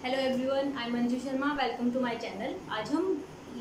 Hello everyone, I Manju Sharma. Welcome to my channel. आज हम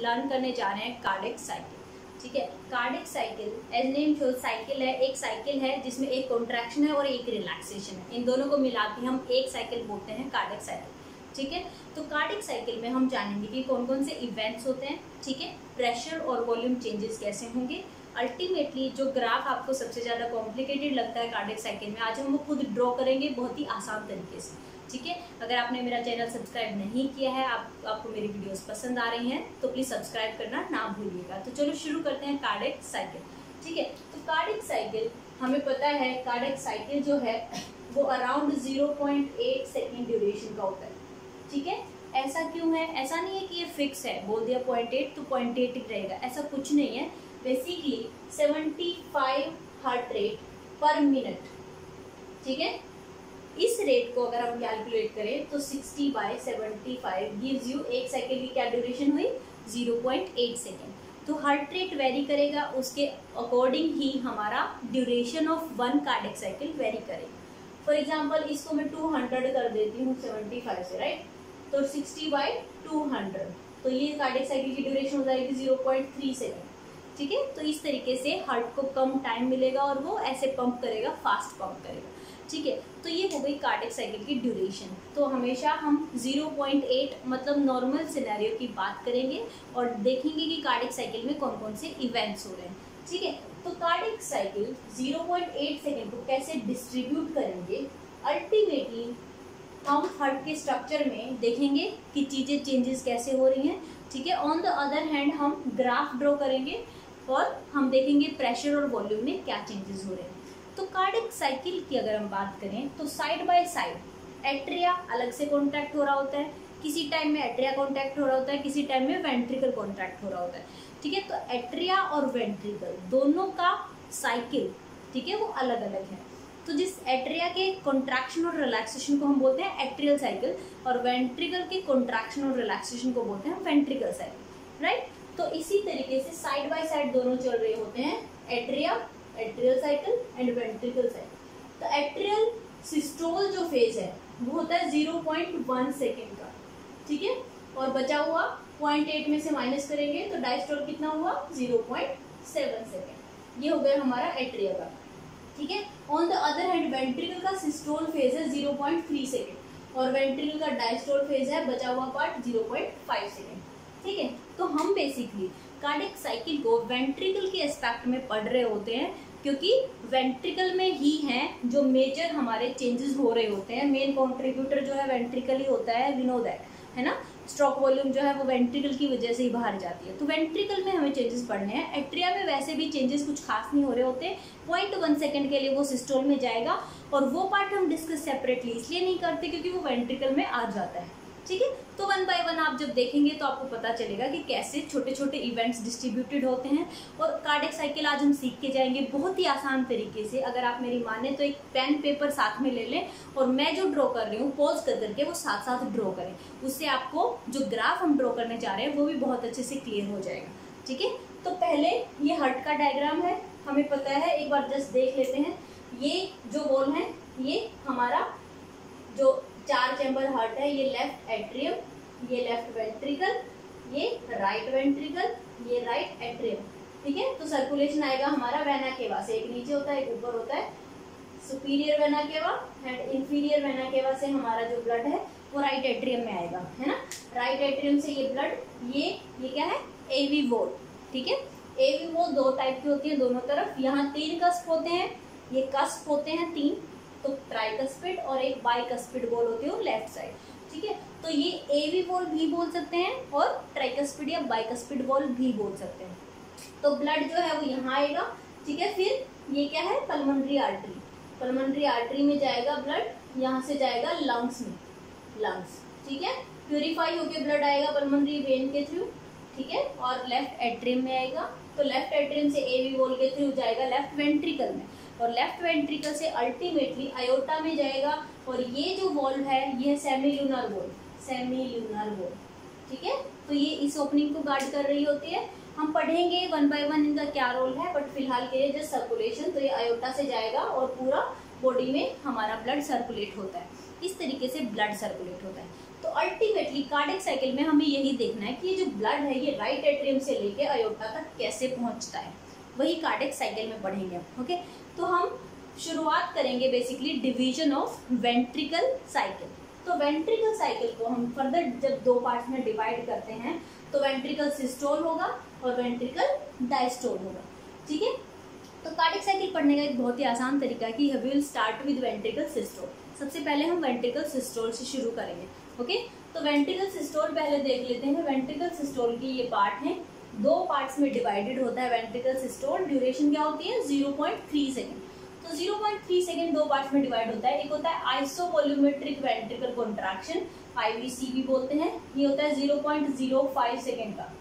learn करने जा रहे हैं कार्डियक साइकिल। ठीक है, cardiac cycle as name shows cycle है, एक साइकिल है जिसमें एक कॉन्ट्रैक्शन है और एक रिलैक्सेशन है। इन दोनों को मिला के हम एक साइकिल बोलते हैं कार्डियक साइकिल। ठीक है, तो कार्डियक साइकिल में हम जानेंगे कि कौन कौन से इवेंट्स होते हैं। ठीक है, प्रेशर और वॉल्यूम चेंजेस कैसे होंगे। अल्टीमेटली जो ग्राफ आपको सबसे ज़्यादा कॉम्प्लिकेटेड लगता है कार्डियक साइकिल में, आज हम वो खुद ड्रॉ करेंगे बहुत ही आसान तरीके से। ठीक है, अगर आपने मेरा चैनल सब्सक्राइब नहीं किया है, आपको मेरी वीडियोस पसंद आ रही हैं, तो प्लीज़ सब्सक्राइब करना ना भूलिएगा। तो चलो शुरू करते हैं कार्डियक साइकिल। ठीक है, तो कार्डियक साइकिल हमें पता है, कार्डियक साइकिल जो है वो अराउंड 0.8 सेकेंड ड्यूरेशन का होता है। ठीक है, ऐसा क्यों है? ऐसा नहीं है कि ये फिक्स है, बोल दिया 0.8 तो 0.8 ही रहेगा, ऐसा कुछ नहीं है। बेसिकली 75 हार्ट रेट पर मिनट। ठीक है, इस रेट को अगर हम कैलकुलेट करें तो 60/75 गिव्स यू एक सेकेंड की क्या ड्यूरेशन हुई? 0.8 सेकेंड। तो हार्ट रेट वेरी करेगा, उसके अकॉर्डिंग ही हमारा duration of one cardiac cycle very करेगा। फॉर एग्जाम्पल इसको मैं 200 कर देती हूँ 75 से, राइट? तो 60/200, तो ये कार्डियक साइकिल की ड्यूरेशन हो जाएगी 0.3 सेकेंड। ठीक है, तो इस तरीके से हार्ट को कम टाइम मिलेगा और वो ऐसे पंप करेगा, फास्ट पंप करेगा। ठीक है, तो ये हो गई कार्डियक साइकिल की ड्यूरेशन। तो हमेशा हम 0.8 मतलब नॉर्मल सिनेरियो की बात करेंगे और देखेंगे कि कार्डियक साइकिल में कौन कौन से इवेंट्स हो रहे हैं। ठीक है, तो कार्डियक साइकिल 0.8 सेकेंड को कैसे डिस्ट्रीब्यूट करेंगे? अल्टीमेटली हम हार्ट के स्ट्रक्चर में देखेंगे कि चीज़ें चेंजेस कैसे हो रही हैं। ठीक है, ऑन द अदर हैंड हम ग्राफ ड्रॉ करेंगे और हम देखेंगे प्रेशर और वॉल्यूम में क्या चेंजेस हो रहे हैं। तो कार्डियक साइकिल की अगर हम बात करें तो साइड बाय साइड एट्रिया अलग से कॉन्ट्रैक्ट हो रहा होता है। किसी टाइम में एट्रिया कॉन्ट्रैक्ट हो रहा होता है, किसी टाइम में वेंट्रिकल कॉन्ट्रैक्ट हो रहा होता है। ठीक है, तो एट्रिया और वेंट्रिकल दोनों का साइकिल, ठीक है, वो अलग अलग है। तो जिस एट्रिया के कॉन्ट्रैक्शन और रिलैक्सेशन को हम बोलते हैं एट्रियल साइकिल, और वेंट्रिकल के कॉन्ट्रैक्शन और रिलैक्सेशन को बोलते हैं वेंट्रिकल साइकिल, राइट? तो इसी तरीके से साइड बाय साइड दोनों चल रहे होते हैं, atrial cycle and ventricle cycle. तो एट्रियल सिस्टोल जो फेज है वो होता है 0.1 सेकेंड का। ठीक है, और बचा हुआ 0.8 में से माइनस करेंगे तो डायस्टोल कितना हुआ? 0.7 सेकेंड। ये हो गया हमारा एट्रिया का। ठीक है, on the other hand ventricle का सिस्टोल फेज है 0.3 सेकेंड और वेंट्रिकल का डायस्टोल फेज है बचा हुआ पार्ट 0.5 सेकेंड। ठीक है, तो हम बेसिकली कार्डियक साइकिल को वेंट्रिकल के एस्पेक्ट में पढ़ रहे होते हैं, क्योंकि वेंट्रिकल में ही हैं जो मेजर हमारे चेंजेस हो रहे होते हैं। मेन कंट्रीब्यूटर जो है वेंट्रिकल ही होता है, वी नो दैट, है ना? स्ट्रोक वॉल्यूम जो है वो वेंट्रिकल की वजह से ही बाहर जाती है। तो वेंट्रिकल में हमें चेंजेस पढ़ने हैं। एट्रिया में वैसे भी चेंजेस कुछ खास नहीं हो रहे होते, 0.1 सेकेंड के लिए वो सिस्टोल में जाएगा और वो पार्ट हम डिस्कस सेपरेटली इसलिए नहीं करते क्योंकि वो वेंट्रिकल में आ जाता है। ठीक है, तो वन बाय वन आप जब देखेंगे तो आपको पता चलेगा कि कैसे छोटे छोटे इवेंट्स डिस्ट्रीब्यूटेड होते हैं। और कार्डियक साइकिल आज हम सीख के जाएंगे बहुत ही आसान तरीके से। अगर आप मेरी माने तो एक पेन पेपर साथ में ले लें और मैं जो ड्रॉ कर रही हूँ पॉज कर करके वो साथ साथ ड्रॉ करें। उससे आपको जो ग्राफ हम ड्रॉ करने जा रहे हैं वो भी बहुत अच्छे से क्लियर हो जाएगा। ठीक है, तो पहले ये हार्ट का डायग्राम है, हमें पता है, एक बार जस्ट देख लेते हैं। ये जो वॉल है ये हमारा जो 4 चैम्बर हार्ट है, ये लेफ्ट एट्रियम, ये लेफ्ट वेंट्रिकल, ये राइट वेंट्रिकल, ये राइट एट्रियम। ठीक है, तो सर्कुलेशन आएगा हमारा वेना केवा से, एक नीचे होता है एक ऊपर होता है। Superior vena cava and inferior vena cava से हमारा जो ब्लड है वो राइट एट्रियम में आएगा, है ना? राइट एट्रियम से ये ब्लड, ये क्या है? एवी वॉल। ठीक है, एवी वॉल 2 टाइप की होती है दोनों तरफ। यहाँ 3 कस्प होते हैं, ये कस्प होते हैं 3, तो ट्राइकस्पिड और एक बाइकस्पिड वॉल होती है लेफ्ट साइड। ठीक है, तो ये एवी वॉल भी बोल सकते हैं और ट्राइकस्पिड या बाइकस्पिड वॉल भी बोल सकते हैं। तो ब्लड जो है वो यहाँ आएगा। ठीक है, फिर ये क्या है? Pulmonary artery. पल्मोनरी आर्टरी में जाएगा ब्लड, यहाँ से जाएगा लंग्स में, लंग्स। ठीक है, प्यूरिफाई होके ब्लड आएगा पल्मोनरी वेन के थ्रू। ठीक है, और लेफ्ट एट्रियम में आएगा, तो लेफ्ट एट्रियम से एवी वॉल के थ्रू जाएगा लेफ्ट वेंट्रिकल में, और लेफ्ट वेंट्रिकल से अल्टीमेटली आयोटा में जाएगा। और ये जो वॉल्व है ये सेमील्यूनर वॉल्व, सेमील्यूनर वॉल्व। ठीक है, तो ये इस ओपनिंग को गार्ड कर रही होती है। हम पढ़ेंगे वन बाय वन इनका क्या रोल है, बट फिलहाल के लिए जस्ट सर्कुलेशन। तो ये आयोटा से जाएगा और पूरा बॉडी में हमारा ब्लड सर्कुलेट होता है। इस तरीके से ब्लड सर्कुलेट होता है। तो अल्टीमेटली कार्डियक साइकिल में हमें यही देखना है कि ये जो ब्लड है ये राइट एट्रियम से लेके अयोर्टा तक कैसे पहुंचता है, वही कार्डियक साइकिल में पढ़ेंगे हम। ओके, तो हम शुरुआत करेंगे basically division of ventricle cycle. तो वेंट्रिकल साइकिल को हम फर्दर जब दो पार्ट्स में डिवाइड करते हैं तो वेंट्रिकल सिस्टोल होगा और वेंट्रिकल डायस्टोल होगा। ठीक है, तो कार्डियक साइकिल पढ़ने का एक बहुत ही आसान तरीका है कि we will start with ventricle systole. सबसे पहले हम वेंट्रिकल सिस्टोल से शुरू करेंगे। ओके, तो वेंट्रिकल सिस्टोल पहले देख लेते हैं। वेंट्रिकल सिस्टोल की ये पार्ट है, दो पार्ट्स में डिवाइडेड होता है वेंट्रिकल सिस्टोल। ड्यूरेशन क्या होती है 0.3 सेकेंड। तो 0.3 सेकेंड दो पार्ट्स में डिवाइड होता है। एक होता है आइसोवोल्यूमेट्रिक वेंट्रिकल कॉन्ट्रैक्शन, आईवीसी भी बोलते हैं। ये होता है 0.05 सेकेंड का।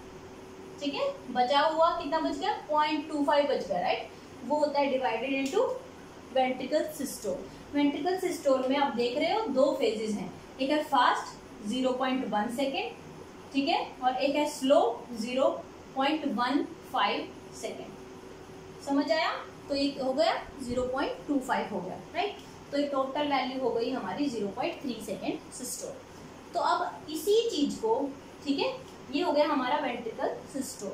ठीक है, बचा हुआ कितना बच गया 0.25 बच गया, राइट। वो होता है divided into ventricle systole. Ventricle systole में आप देख रहे हो दो फेजेस हैं, एक है फास्ट 0.1 सेकेंड, ठीक है, और एक है स्लो 0.15 सेकेंड। समझ आया? तो ये हो गया 0.25 हो गया, राइट। तो ये टोटल वैल्यू हो गई हमारी 0.3 सेकेंड सिस्टोल। तो अब इसी चीज को, ठीक है, ये हो गया हमारा वेंट्रिकल सिस्टोल।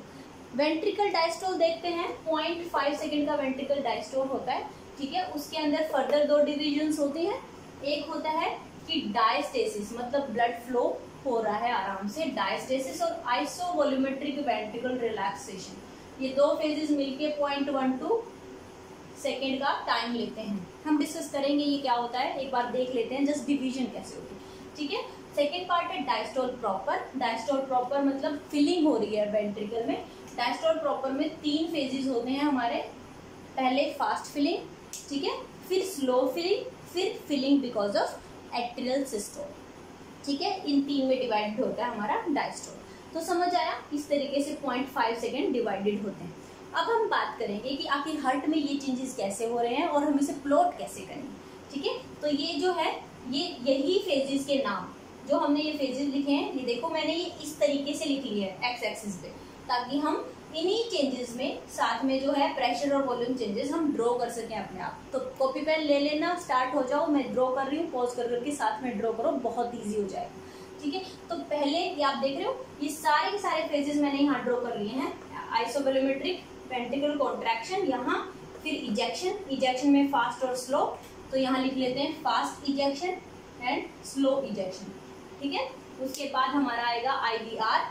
वेंट्रिकल डायस्टोल देखते हैं। 0.5 सेकेंड का वेंट्रिकल डायस्टोल होता है, ठीक है। उसके अंदर फर्दर दो डिविजन्स होती हैं। एक होता है कि डायस्टेसिस, मतलब ब्लड फ्लो हो रहा है आराम से, डायस्टेसिस, और आइसोवोल्यूमेट्रिक वेंट्रिकल रिलैक्सेशन। ये दो फेजेस मिलके 0.12 सेकेंड का टाइम लेते हैं। हम डिस्कस करेंगे ये क्या होता है, एक बार देख लेते हैं जस्ट डिवीजन कैसे होती है। ठीक है, सेकेंड पार्ट है डायस्टोल प्रॉपर। डायस्टोल प्रॉपर मतलब फिलिंग हो रही है वेंट्रिकल में। डायस्टोल प्रॉपर में 3 फेजेस होते हैं हमारे। पहले फास्ट फिलिंग, ठीक है, फिर स्लो फिलिंग, फिर filling because of atrial systole. ठीक है, इन 3 में डिवाइडेड होता है हमारा डायस्टोल। तो समझ आया, इस तरीके से 0.5 सेकेंड डिवाइडेड होते हैं। अब हम बात करेंगे कि आखिर हार्ट में ये चेंजेस कैसे हो रहे हैं और हम इसे प्लॉट कैसे करेंगे। ठीक है, तो ये जो है यही फेजेस के नाम जो हमने ये फेजेस लिखे हैं, ये देखो मैंने ये इस तरीके से लिख लिया है एक्स एक्सिस पे, ताकि हम इन्हीं चेंजेस में साथ में जो है प्रेशर और वॉल्यूम चेंजेस हम ड्रॉ कर सकें अपने आप। तो कॉपी पेन ले लेना, स्टार्ट हो जाओ, मैं ड्रॉ कर रही हूँ, पॉज कर करके साथ में ड्रॉ करो, बहुत ईजी हो जाएगा। ठीक है, तो पहले ये आप देख रहे हो ये सारे के सारे फेजेस मैंने यहाँ ड्रॉ कर लिए हैं। आइसोवोल्यूमेट्रिक वेंट्रिकल कॉन्ट्रैक्शन यहाँ, फिर इजेक्शन, इजेक्शन में फास्ट और स्लो, तो यहाँ लिख लेते हैं fast ejection and slow ejection. ठीक है, उसके बाद हमारा आएगा आईवीआर,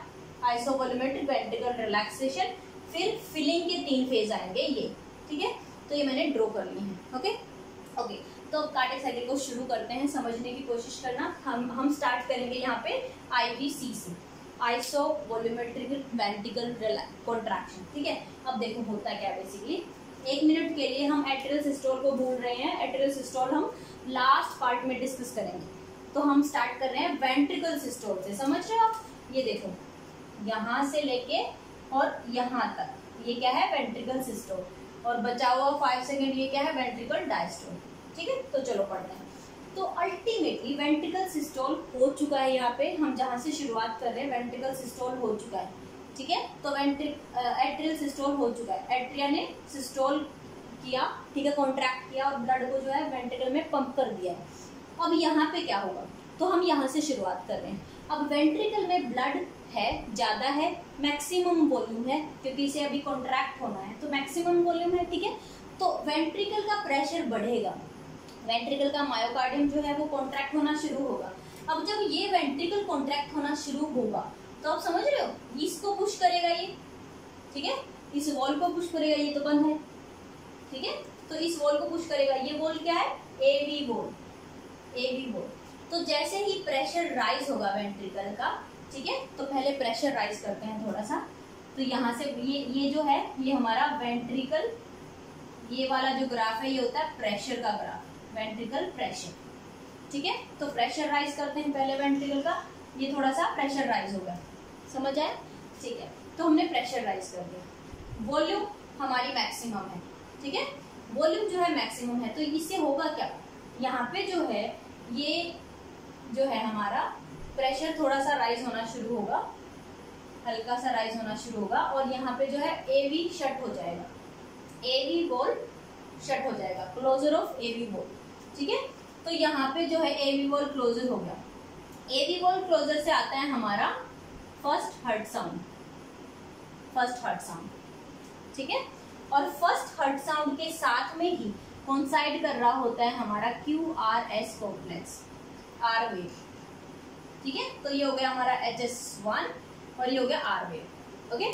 आइसोवोल्यूमेट्रिक वेंट्रिकल रिलैक्सेशन, फिर फिलिंग के 3 फेज आएंगे ये। ठीक है, तो ये मैंने ड्रॉ कर लिए हैं। ओके ओके, तो अब कार्डियक साइकिल को शुरू करते हैं, समझने की कोशिश करना। हम स्टार्ट करेंगे यहाँ पे आईवीसी से, आइसोवोल्यूमेट्रिक वेंट्रिकल कॉन्ट्रैक्शन। ठीक है, अब देखो होता क्या है बेसिकली। 1 मिनट के लिए हम एट्रियल सिस्टोल को भूल रहे हैं। एट्रियल सिस्टोल हम लास्ट पार्ट में डिस्कस करेंगे। तो हम स्टार्ट कर रहे हैं वेंट्रिकल सिस्टोल से। समझ रहे हो आप? ये देखो यहाँ से लेके और यहाँ तक, ये क्या है वेंट्रिकल सिस्टोल, और बचा हुआ 5 सेकेंड ये क्या है वेंट्रिकल डायस्टोल। ठीक है, तो चलो पढ़ते हैं। तो अल्टीमेटली वेंट्रिकल सिस्टोल हो चुका है। यहाँ पे हम जहाँ से शुरुआत कर रहे हैं वेंट्रिकल सिस्टोल हो चुका है। ठीक है, तो एट्रियल सिस्टोल हो चुका है। एट्रिया ने सिस्टोल किया, ठीक है, कॉन्ट्रैक्ट किया और ब्लड को जो है वेंट्रिकल में पंप कर दिया है। अब यहाँ पे क्या होगा, तो हम यहाँ से शुरुआत कर रहे हैं। अब वेंट्रिकल में ब्लड है, ज्यादा है, मैक्सिमम वॉल्यूम है, क्योंकि इसे अभी कॉन्ट्रैक्ट होना है, तो मैक्सिमम वॉल्यूम है। ठीक है, तो वेंट्रिकल का प्रेशर बढ़ेगा, वेंट्रिकल का मायोकार्डियम जो है वो कॉन्ट्रैक्ट होना शुरू होगा। अब जब ये वेंट्रिकल कॉन्ट्रैक्ट होना शुरू होगा तो आप समझ रहे हो, इसको पुश करेगा ये, ठीक है, इस वॉल को पुश करेगा, ये तो बंद है। ठीक है, तो इस वॉल को पुश करेगा, ये वॉल क्या है एवी वॉल, एवी वॉल। तो जैसे ही प्रेशर राइज होगा वेंट्रिकल का, ठीक है, तो पहले प्रेशर राइज करते हैं थोड़ा सा। तो यहाँ से ये जो है ये हमारा वेंट्रिकल, ये वाला जो ग्राफ है ये होता है प्रेशर का ग्राफ, वेंट्रिकल प्रेशर। ठीक है, तो प्रेशर राइज करते हैं पहले वेंट्रिकल का, ये थोड़ा सा प्रेशर राइज होगा। समझ आया? ठीक है, तो हमने प्रेशर राइज कर दिया। वॉल्यूम हमारी मैक्सिमम है। ठीक है, वॉल्यूम जो है मैक्सिमम है, तो इससे होगा क्या, यहाँ पे जो है ये जो है हमारा प्रेशर थोड़ा सा राइज होना शुरू होगा, हल्का सा राइज होना शुरू होगा, और यहाँ पे जो है एवी शट हो जाएगा, एवी वॉल शट हो जाएगा, क्लोजर ऑफ एवी वॉल। ठीक है, तो यहाँ पे जो है एवी वॉल क्लोजर हो गया। एवी वॉल क्लोजर से आता है हमारा first heart sound, first heart sound, ठीक है। और फर्स्ट हार्ट साउंड के साथ में ही कोइंसाइड कर रहा होता है हमारा QRS कॉम्प्लेक्स, आर वेव, ठीक है। तो ये हो गया हमारा HS1 और ये हो गया आर वेव, ओके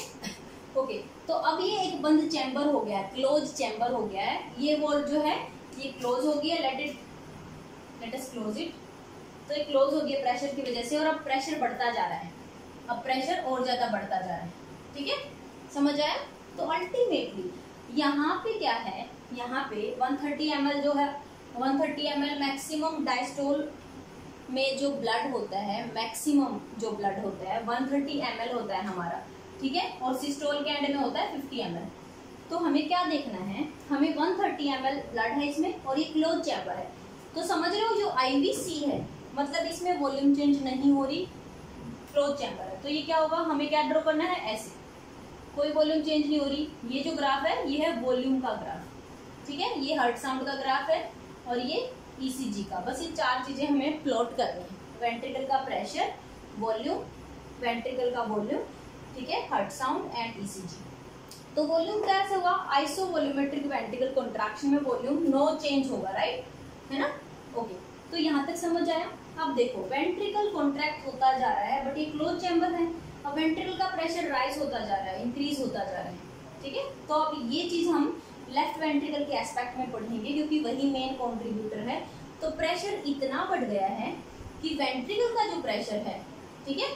ओके। तो अब ये एक बंद चैम्बर हो गया है, क्लोज चैम्बर हो गया है। ये वॉल जो है ये क्लोज हो गया, लेट अस क्लोज इट। तो ये क्लोज हो गया प्रेशर की वजह से, और अब प्रेशर बढ़ता जा रहा है, अब प्रेशर और ज्यादा बढ़ता जा रहा है, ठीक है, समझ आया। तो अल्टीमेटली यहाँ पे क्या है, यहाँ पे 130 ml जो है, 130 ml मैक्सिमम डायस्टोल में जो ब्लड होता है, मैक्सिमम जो ब्लड होता है 130 ml होता है हमारा, ठीक है। और सिस्टोल के एंड में होता है 50 ml। तो हमें क्या देखना है, हमें 130 ml ब्लड है इसमें और ये क्लोज चैम्बर है। तो समझ रहे हो जो IVC है मतलब इसमें वॉल्यूम चेंज नहीं हो रही, क्लोज चैम्बर है। तो ये क्या होगा, हमें क्या ड्रॉ करना है, ऐसे कोई वॉल्यूम चेंज नहीं हो रही। ये जो ग्राफ है ये है वॉल्यूम का ग्राफ, ठीक है। ये हार्ट साउंड का ग्राफ है और ये ECG का। बस ये चार चीजें हमें प्लॉट करनी है, वेंट्रिकल का प्रेशर, वॉल्यूम, वेंट्रिकल का वॉल्यूम, ठीक है, हार्ट साउंड एंड ECG। तो वॉल्यूम कैसे होगा, आइसोवॉल्यूमेट्रिक वेंट्रिकल कॉन्ट्रैक्शन में वॉल्यूम नो चेंज होगा, राइट, है ना, ओके। तो यहाँ तक समझ आया। अब देखो वेंट्रिकल कॉन्ट्रैक्ट होता जा रहा है बट ये क्लोज चैम्बर है। अब वेंट्रिकल का प्रेशर राइज होता जा रहा है, इंक्रीज होता जा रहा है, ठीक है। तो अब ये चीज हम लेफ्ट वेंट्रिकल के एस्पेक्ट में पढ़ेंगे क्योंकि वही मेन कॉन्ट्रीब्यूटर है। तो प्रेशर इतना बढ़ गया है कि वेंट्रिकल का जो प्रेशर है, ठीक है,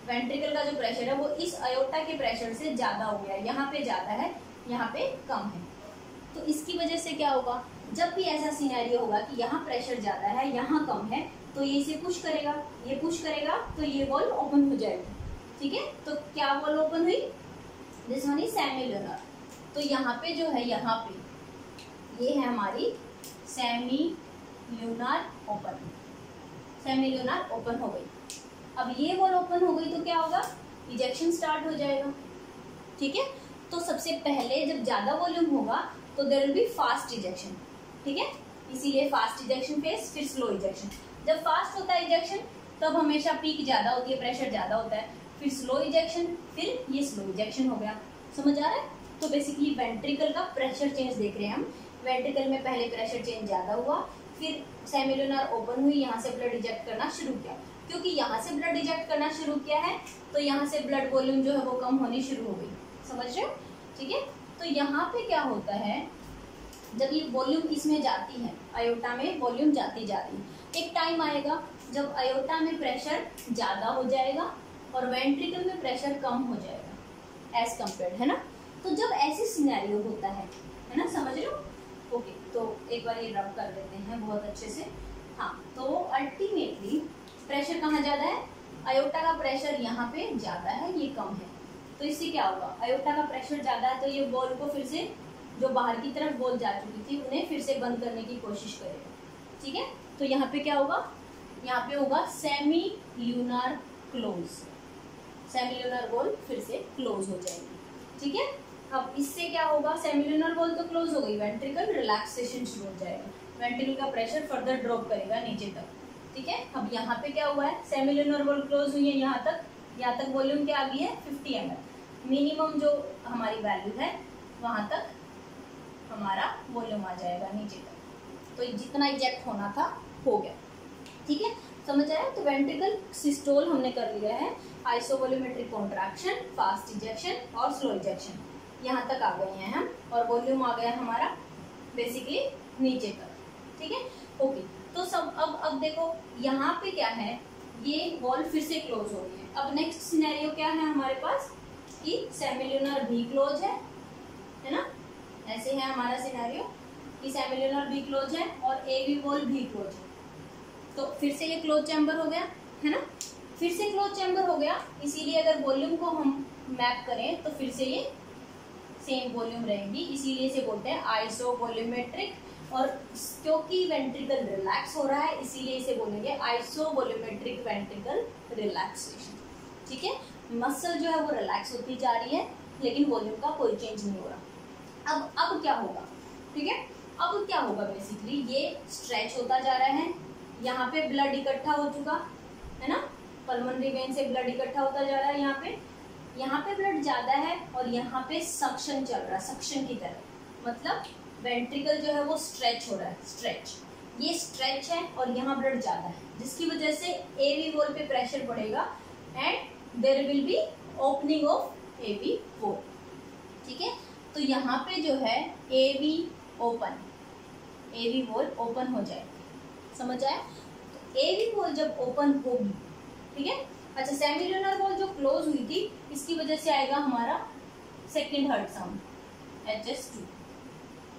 वेंट्रिकल का जो प्रेशर है वो इस अयोटा के प्रेशर से ज्यादा हो गया है। यहाँ पे ज्यादा है, यहाँ पे कम है। तो इसकी वजह से क्या होगा, जब भी ऐसा सिनेरियो होगा कि यहाँ प्रेशर ज्यादा है यहाँ कम है, तो ये इसे पुश करेगा, ये पुश करेगा, तो ये वॉल्व ओपन हो जाएगी, ठीक है। तो क्या वॉल्व ओपन हुई, दिस वन इज सेमी-ल्यूनर। तो यहाँ पे जो है, यहाँ पे ये है हमारी सेमी-ल्यूनर ओपन, सेमी-ल्यूनर ओपन हो गई। अब ये वॉल्व ओपन हो गई तो क्या होगा, इजेक्शन स्टार्ट हो जाएगा, ठीक है। तो सबसे पहले जब ज्यादा वॉल्यूम होगा तो there will be fast ejection, ठीक है, इसीलिए फास्ट इजेक्शन फेज, फिर स्लो इजेक्शन। जब फास्ट होता है इजेक्शन तब हमेशा पीक ज्यादा होती है, प्रेशर ज्यादा होता है, फिर स्लो इजेक्शन, फिर ये स्लो इजेक्शन हो गया, समझ आ रहा है। तो बेसिकली वेंट्रिकल का प्रेशर चेंज देख रहे हैं हम। वेंट्रिकल में पहले प्रेशर चेंज ज्यादा हुआ, फिर सेमी-ल्यूनर ओपन हुई, यहाँ से ब्लड इजेक्ट करना शुरू किया। क्योंकि यहाँ से ब्लड इजेक्ट करना शुरू किया है तो यहाँ से ब्लड वॉल्यूम जो है वो कम होनी शुरू हो गई, समझ रहे हो, ठीक है। तो यहाँ पे क्या होता है, जब ये वॉल्यूम इसमें जाती है, अयोटा में वॉल्यूम जाती जा रही है, एक टाइम आएगा जब अयोटा में प्रेशर ज्यादा हो जाएगा और वेंट्रिकल में प्रेशर कम हो जाएगा एज कम्पेयर्ड, है ना। तो जब ऐसे सिनेरियो होता है ना, समझ रहे हो, ओके। तो एक बार ये रब कर लेते हैं बहुत अच्छे से। हाँ, तो अल्टीमेटली प्रेशर कहाँ ज्यादा है, अयोटा का प्रेशर यहाँ पे ज्यादा है, ये कम है। तो इससे क्या होगा, अयोटा का प्रेशर ज्यादा है तो ये बॉल को फिर से, जो बाहर की तरफ बॉल जा चुकी थी उन्हें फिर से बंद करने की कोशिश करेगा, ठीक है। तो यहाँ पे क्या होगा, यहाँ पे होगा सेमी-ल्यूनर क्लोज, सेमी-ल्यूनर बॉल फिर से क्लोज हो जाएगी, ठीक है। अब इससे क्या होगा, सेमी-ल्यूनर बॉल तो क्लोज हो गई, वेंट्रिकल रिलैक्सेशन शुरू हो जाएगा, वेंट्रिकल का प्रेशर फर्दर ड्रॉप करेगा नीचे तक, ठीक है। अब यहाँ पे क्या हुआ है, सेमी-ल्यूनर बॉल क्लोज हुई है यहाँ तक वॉल्यूम क्या आ गई है 50 ml। मिनिमम जो हमारी वैल्यू है वहां तक हमारा वॉल्यूम आ जाएगा नीचे तक। तो जितना इजेक्ट होना था हो गया, ठीक है, समझ आया। तो वेंट्रिकल सिस्टोल हमने कर लिया है, आइसोवॉल्यूमेट्रिक कॉन्ट्रैक्शन, फास्ट इजेक्शन और स्लो इजेक्शन, यहाँ तक आ गए हैं हम, और वॉल्यूम आ गया हमारा बेसिकली नीचे तक, ठीक है, ओके। तो सब अब देखो यहाँ पे क्या है, ये वॉल फिर से क्लोज हो रही है। अब नेक्स्ट सिनेरियो क्या है हमारे पास कि सेमी-ल्यूनर भी क्लोज है ना, ऐसे है हमारा सिनेरियो कि सेमी-ल्यूनर भी क्लोज है और एवी वॉल भी क्लोज है। तो फिर से ये क्लोज चैम्बर हो गया, है ना, फिर से क्लोज चैम्बर हो गया। इसीलिए अगर वॉल्यूम को हम मैप करें तो फिर से ये सेम वॉल्यूम रहेगी, इसीलिए इसे बोलते हैं आइसोवॉल्यूमेट्रिक। और क्योंकि वेंट्रिकल रिलैक्स हो रहा है इसीलिए इसे बोलेंगे आइसोवॉल्यूमेट्रिक वेंट्रिकल रिलैक्सेशन, ठीक है। मसल जो है वो रिलैक्स होती जा रही है लेकिन वॉल्यूम का कोई चेंज नहीं हो रहा। अब क्या होगा, ठीक है, अब क्या होगा, बेसिकली ये स्ट्रेच होता जा रहा है, यहाँ पे ब्लड इकट्ठा हो चुका है ना, पल्मोनरी वेन से ब्लड इकट्ठा होता जा रहा है, यहाँ पे ब्लड ज्यादा है और यहाँ पे सक्शन चल रहा है, सक्शन की तरह, मतलब वेंट्रिकल जो है वो स्ट्रेच हो रहा है, स्ट्रेच, ये स्ट्रेच है और यहाँ ब्लड ज्यादा है, जिसकी वजह से एवी वॉल पे प्रेशर पड़ेगा and there will be opening of AV valve. ठीक है, तो यहाँ पे जो है एवी वॉल ओपन हो जाएगी, समझ आया? तो एवी वॉल जब ओपन होगी, ठीक है, अच्छा सेमिल्यूनर वॉल जो क्लोज हुई थी इसकी वजह से आएगा हमारा सेकंड हार्ट साउंड HS2।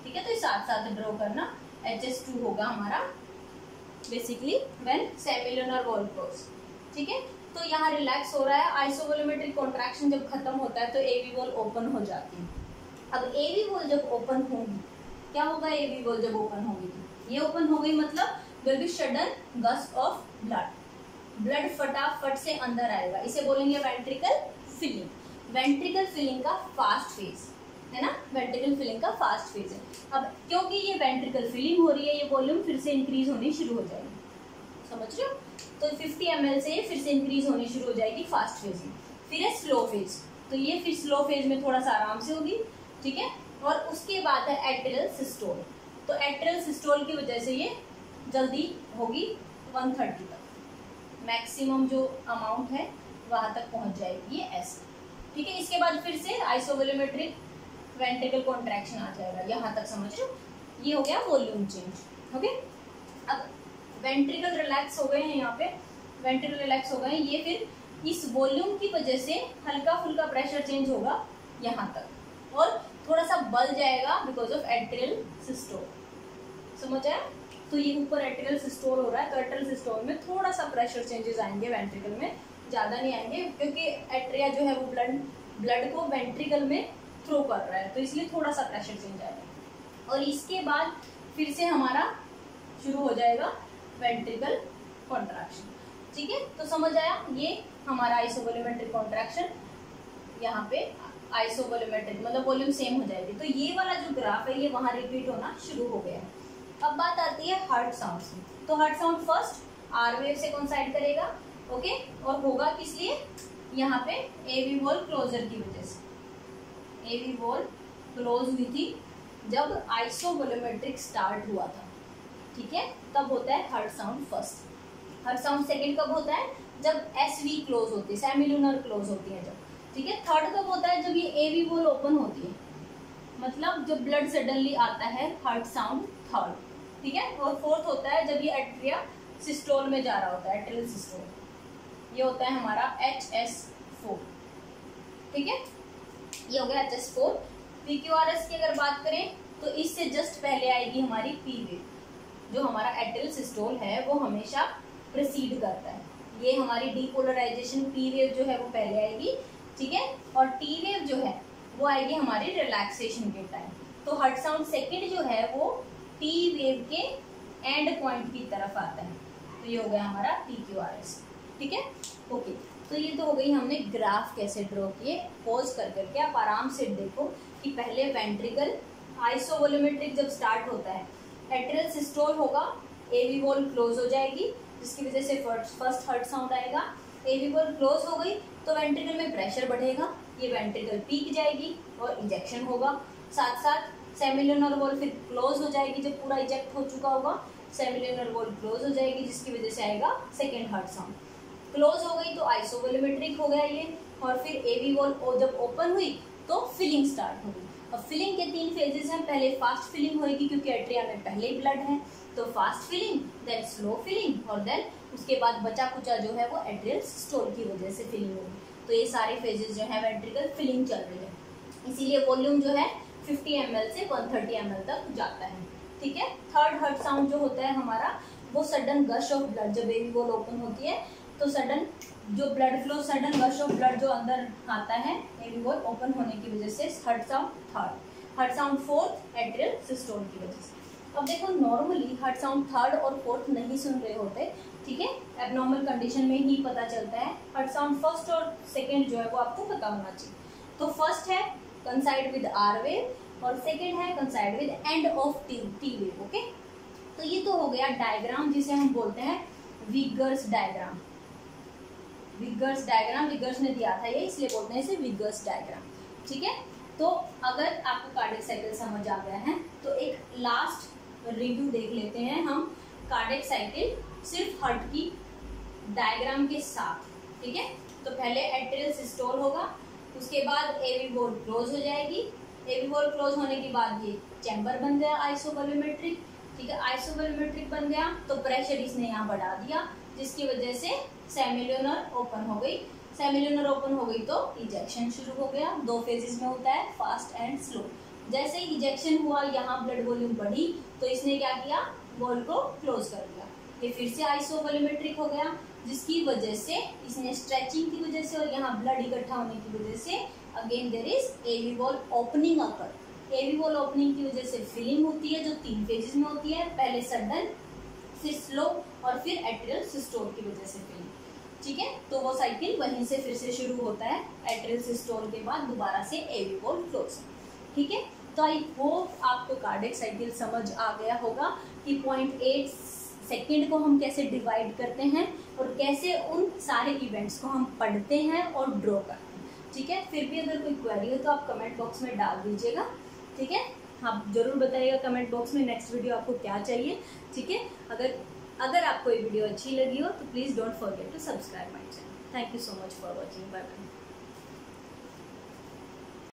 ठीक है, तो साथ साथ ड्रॉ करना, HS2 होगा हमारा basically when semilunar valve close. ठीक है, तो यहाँ रिलैक्स हो रहा है, आइसोवोल्यूमेट्रिक कॉन्ट्रैक्शन जब खत्म होता है तो एवी वॉल ओपन हो जाती है। अब एवी वॉल जब ओपन होगी, क्या होगा? एवी वॉल जब ओपन होगी तो ये ओपन हो गई, मतलब will be sudden gust of blood, blood फटाफट से अंदर आएगा, इसे बोलेंगे वेंट्रिकल फिलिंग। वेंट्रिकल फिलिंग का फास्ट फेज है ना, वेंट्रिकल फिलिंग का फास्ट फेज है। अब क्योंकि ये वेंट्रिकल फिलिंग हो रही है, ये वॉल्यूम फिर से इंक्रीज होनी शुरू हो जाएगी, समझ रहे हो? तो 50 ml से फिर से इंक्रीज होनी शुरू हो जाएगी फास्ट फेज में। फिर है स्लो फेज, तो ये फिर स्लो फेज में थोड़ा सा आराम से होगी। ठीक है, और उसके बाद है एट्रियल सिस्टोल, तो एट्रियल सिस्टोल की वजह से ये जल्दी होगी 130 तक, मैक्सिमम जो अमाउंट है वहां तक पहुंच जाएगी ये ऐसे। ठीक है, इसके बाद फिर से आइसोवोल्यूमेट्रिक वेंट्रिकल कॉन्ट्रैक्शन आ जाएगा, यहाँ तक समझ रहे हो? ये हो गया वॉल्यूम चेंज। ओके, अब वेंट्रिकल रिलैक्स हो गए हैं, यहाँ पे वेंट्रिकल रिलैक्स हो गए हैं, ये फिर इस वॉल्यूम की वजह से हल्का फुल्का प्रेशर चेंज होगा यहाँ तक और थोड़ा सा बल जाएगा बिकॉज ऑफ एट्रियल सिस्टोल, समझ आया? तो ये ऊपर एट्रियल सिस्टोल हो रहा है, तो एट्रियल सिस्टोल में थोड़ा सा प्रेशर चेंजेस आएंगे, वेंट्रिकल में ज़्यादा नहीं आएंगे क्योंकि एट्रिया जो है वो ब्लड को वेंट्रिकल में थ्रो कर रहा है, तो इसलिए थोड़ा सा प्रेशर चेंज आएगा। और इसके बाद फिर से हमारा शुरू हो जाएगा वेंट्रिकल कॉन्ट्रैक्शन। ठीक है, तो समझ आया? ये हमारा आइसोवोल्यूमेट्रिक कॉन्ट्रैक्शन, यहाँ पे आइसोवोल्यूमेट्रिक मतलब वॉल्यूम सेम हो जाएगी। तो ये वाला जो ग्राफ है ये वहाँ रिपीट होना शुरू हो गया है। अब बात आती है हार्ट साउंड से, तो heart sound first R wave से कोइंसाइड करेगा, ओके, और होगा किस लिए? यहाँ पे एवी वॉल क्लोजर की वजह से। एवी वॉल क्लोज हुई थी जब आइसोवोल्यूमेट्रिक स्टार्ट हुआ था। ठीक है, तब होता है heart sound first. Heart sound second कब होता है? जब एसवी क्लोज होती है, सेमिल्यूनर क्लोज होती है जब। ठीक है, थर्ड कब होता है? जब ये एवी वॉल ओपन होती है, मतलब जब ब्लड सडनली आता है, हार्ट साउंड थर्ड। ठीक है, और फोर्थ होता है जब ये एट्रिया सिस्टोल में जा रहा होता है, एट्रियल सिस्टोल, ये होता है हमारा HS4। ठीक है, ये हो गया HS4। PQRS की अगर बात करें तो इससे जस्ट पहले आएगी हमारी P वेव, जो हमारा एट्रियल सिस्टोल है वो हमेशा प्रीसीड करता है। ये हमारी डीपोलराइजेशन P वेव जो है वो पहले आएगी। ठीक है, और T वेव जो है वो आएगी हमारी रिलैक्सेशन के टाइम। तो हार्ट साउंड सेकंड जो है वो T वेव के एंड पॉइंट की तरफ आता है, तो ये हो गया हमारा PQRS। ठीक है, ओके, तो ये तो हो गई हमने ग्राफ कैसे ड्रॉ किए, पॉज कर करके आप आराम से देखो कि पहले वेंट्रिकल आइसोवोल्यूमेट्रिक जब स्टार्ट होता है, एट्रियल सिस्टोल होगा, एवी वॉल क्लोज हो जाएगी जिसकी वजह से फर्स्ट हार्ट साउंड आएगा। एवी वॉल क्लोज हो गई तो वेंट्रिकल में प्रेशर बढ़ेगा, ये वेंट्रिकल पीक जाएगी और इजेक्शन होगा। साथ साथ सेमिल्यूनर वॉल फिर क्लोज हो जाएगी, जब पूरा इजेक्ट हो चुका होगा सेमिल्यूनर वॉल क्लोज हो जाएगी जिसकी वजह से आएगा सेकेंड हार्ट साउंड। क्लोज हो गई तो आइसोवोल्यूमेट्रिक हो गया ये, और फिर एवी वॉल जब ओपन हुई तो फिलिंग स्टार्ट हो गई। अब फिलिंग के 3 फेजेस हैं, पहले फास्ट फिलिंग होगी क्योंकि एट्रिया में पहले ही ब्लड है, तो fast filling, then slow filling, और देन उसके बाद बचा कुचा जो है वो एट्रियल सिस्टोल की वजह से फिलिंग होगी। तो ये सारे फेजेस जो है वेंट्रिकल फिलिंग चल रही है, इसीलिए वॉल्यूम जो है 50 ml से 130 ml तक जाता है। ठीक है, थर्ड हार्ट साउंड जो होता है हमारा वो सडन गश ऑफ ब्लड, जब एवी वॉल ओपन होती है तो सडन जो blood flow, sudden gush of blood जो अंदर आता है एवी वॉल ओपन होने की वजह से, heart sound third. Heart sound fourth atrial systole की वजह से। अब देखो नॉर्मली हार्ट साउंड थर्ड और फोर्थ नहीं सुन रहे होते, ठीक है, एबनॉर्मल कंडीशन में ही पता चलता है। हार्ट साउंड फर्स्ट और सेकेंड जो है वो आपको पता होना चाहिए। तो फर्स्ट है कंसाइड विद आर वेव और सेकेंड है कंसाइड with end of T wave. Okay, तो ये तो हो गया डायग्राम जिसे हम बोलते हैं विगर्स डायग्राम। विगर्स डायग्राम विगर्स ने दिया था ये, इसलिए बोलते हैं इसे विगर्स डायग्राम। ठीक है, तो अगर आपको कार्डियक साइकिल समझ आ गया है तो एक लास्ट रिव्यू देख लेते हैं हम कार्डियक साइकिल सिर्फ हार्ट की डायग्राम के साथ। ठीक है, तो पहले एट्रियल सिस्टोल होगा, उसके बाद एवी वॉल क्लोज हो जाएगी। एवी वॉल क्लोज होने के बाद ये चैम्बर बन गया आइसोवॉल्यूमेट्रिक। ठीक है, आइसोवॉल्यूमेट्रिक बन गया तो प्रेशर इसने यहाँ बढ़ा दिया, जिसकी वजह से सेमिल्यूनर ओपन हो गई। सेमिल्यूनर ओपन हो गई तो इजेक्शन शुरू हो गया। 2 फेजेस में होता है, फास्ट एंड स्लो। जैसे ही इजेक्शन हुआ, यहाँ ब्लड वॉल्यूम बढ़ी तो इसने क्या किया, वॉल को क्लोज कर दिया। ये फिर से आइसोवॉल्यूमेट्रिक हो गया, जिसकी वजह से इसने स्ट्रेचिंग की वजह से और यहाँ ब्लड इकट्ठा होने की वजह से again there is AV valve opening occur. AV valve opening की वजह से फिलिंग होती है जो 3 फेजेस में होती है, पहले सडन, फिर स्लो और फिर एट्रियल सिस्टोल की वजह से फिलिंग। ठीक है, तो वो साइकिल वहीं से फिर से शुरू होता है, एट्रियल सिस्टोल के बाद दोबारा से एवी वॉल क्लोज। ठीक है, तो आई होप आपको कार्डियक साइकिल समझ आ गया होगा कि 0.8 सेकेंड को हम कैसे डिवाइड करते हैं और कैसे उन सारे इवेंट्स को हम पढ़ते हैं और ड्रॉ करते हैं। ठीक है, फिर भी अगर कोई क्वेरी हो तो आप कमेंट बॉक्स में डाल दीजिएगा। ठीक है, आप जरूर बताइएगा कमेंट बॉक्स में नेक्स्ट वीडियो आपको क्या चाहिए। ठीक है, अगर आपको ये वीडियो अच्छी लगी हो तो please don't forget to subscribe my channel. Thank you so much for watching. Bye bye.